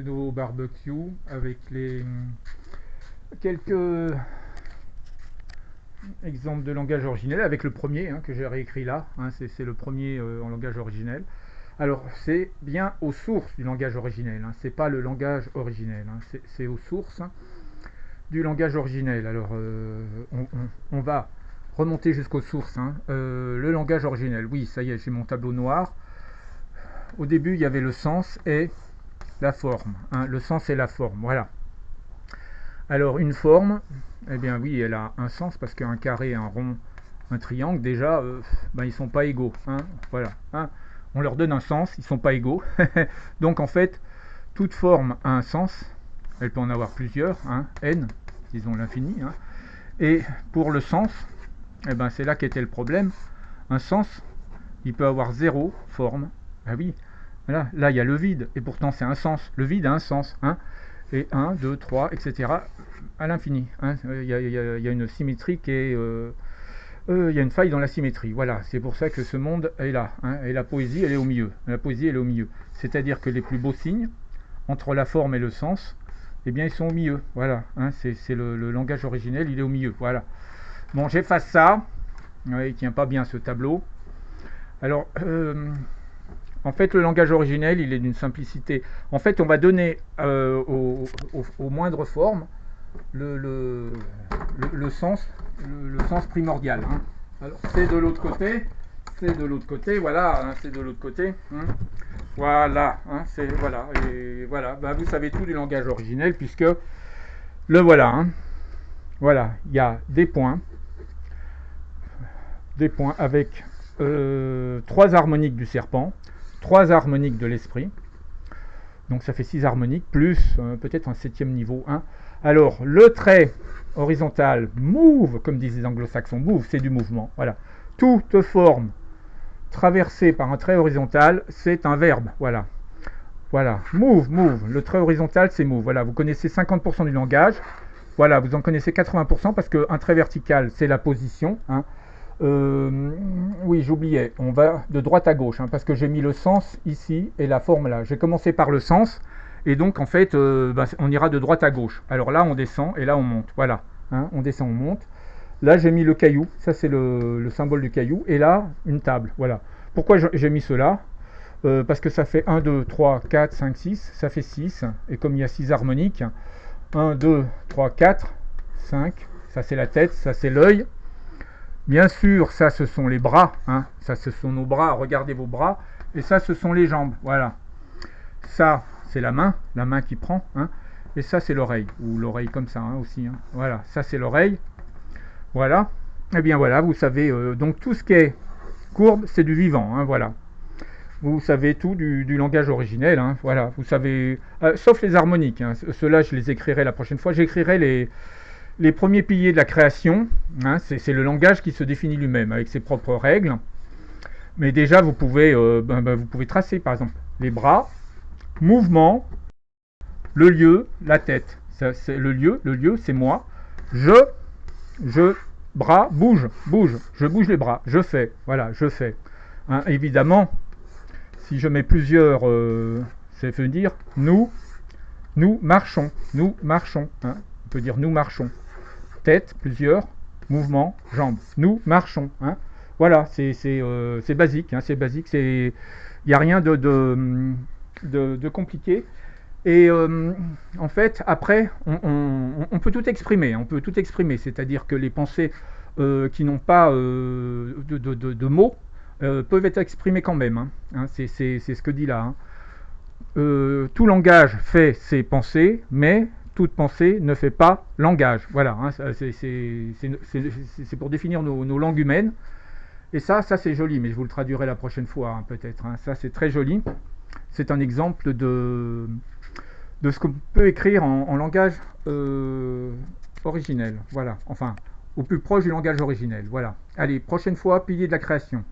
Le nouveau barbecue avec les quelques exemples de langage originel, avec le premier que j'ai réécrit là, c'est le premier en langage originel. Alors c'est bien aux sources du langage originel, c'est pas le langage originel, c'est aux sources du langage originel. Alors on va remonter jusqu'aux sources. Le langage originel, oui, ça y est, j'ai mon tableau noir. Au début, il y avait le sens et la forme. Le sens et la forme, voilà. Alors une forme, eh bien oui, elle a un sens parce qu'un carré, un rond, un triangle, déjà, ils sont pas égaux. Voilà. On leur donne un sens, ils sont pas égaux. Donc en fait, toute forme a un sens. Elle peut en avoir plusieurs, n, disons l'infini. Et pour le sens, eh ben, c'est là qu'était le problème. Un sens, il peut avoir zéro forme. Ah oui, voilà. Là il y a le vide, et pourtant c'est un sens. Le vide a un sens. Et 1, 2, 3, etc. à l'infini. Il y a une symétrie qui est... il y a une faille dans la symétrie. Voilà, c'est pour ça que ce monde est là. Et la poésie, elle est au milieu. La poésie, elle est au milieu. C'est-à-dire que les plus beaux signes, entre la forme et le sens, eh bien, ils sont au milieu. Voilà, c'est le langage originel, il est au milieu. Voilà. Bon, j'efface ça. Ouais, il tient pas bien ce tableau. Alors, en fait, le langage originel, il est d'une simplicité. En fait, on va donner aux moindres formes le sens primordial. Alors, c'est de l'autre côté, voilà, c'est de l'autre côté. Voilà, voilà, et voilà. Vous savez tout du langage originel puisque le voilà. Voilà, il y a des points avec 3 harmoniques du serpent, 3 harmoniques de l'esprit. Donc ça fait 6 harmoniques, plus peut-être un 7e niveau. Alors, le trait horizontal, move, comme disent les anglo-saxons, move, c'est du mouvement. Voilà. Toute forme traversée par un trait horizontal, c'est un verbe. Voilà. Voilà. Move, move. Le trait horizontal, c'est move. Voilà. Vous connaissez 50% du langage. Voilà. Vous en connaissez 80% parce qu'un trait vertical, c'est la position. Oui, j'oubliais. On va de droite à gauche parce que j'ai mis le sens ici et la forme là. J'ai commencé par le sens. Et donc en fait, on ira de droite à gauche. Alors là, on descend et là, on monte. Voilà. On descend, on monte. Là, j'ai mis le caillou. Ça, c'est le symbole du caillou. Et là, une table. Voilà. Pourquoi j'ai mis cela parce que ça fait 1, 2, 3, 4, 5, 6. Ça fait 6. Et comme il y a 6 harmoniques, 1, 2, 3, 4, 5. Ça, c'est la tête. Ça, c'est l'œil. Bien sûr, ça, ce sont les bras. Ça, ce sont nos bras. Regardez vos bras. Et ça, ce sont les jambes. Voilà. Ça, c'est la main qui prend. Et ça, c'est l'oreille. Ou l'oreille comme ça aussi. Voilà, ça, c'est l'oreille. Voilà. Et bien voilà, vous savez, donc tout ce qui est courbe, c'est du vivant. Voilà. Vous savez tout du langage originel. Voilà. Vous savez, sauf les harmoniques. Ceux-là, je les écrirai la prochaine fois. J'écrirai les premiers piliers de la création. C'est le langage qui se définit lui-même avec ses propres règles. Mais déjà, vous pouvez tracer, par exemple, les bras, mouvement, le lieu, la tête. Ça, c'est le lieu, c'est moi. Bras, bouge, je bouge les bras, je fais, voilà, je fais. Évidemment, si je mets plusieurs, ça veut dire nous marchons, on peut dire nous marchons. Tête, plusieurs, mouvement, jambes, nous marchons. Voilà, c'est basique, c'est basique, il n'y a rien de compliqué. Et en fait, après, on peut tout exprimer. C'est-à-dire que les pensées qui n'ont pas de mots peuvent être exprimées quand même. C'est ce que dit là. Tout langage fait ses pensées, mais toute pensée ne fait pas langage. Voilà, c'est pour définir nos langues humaines. Et ça c'est joli, mais je vous le traduirai la prochaine fois, peut-être. Ça, c'est très joli. C'est un exemple de ce qu'on peut écrire en langage originel. Voilà, enfin, au plus proche du langage originel. Voilà. Allez, prochaine fois, pilier de la création.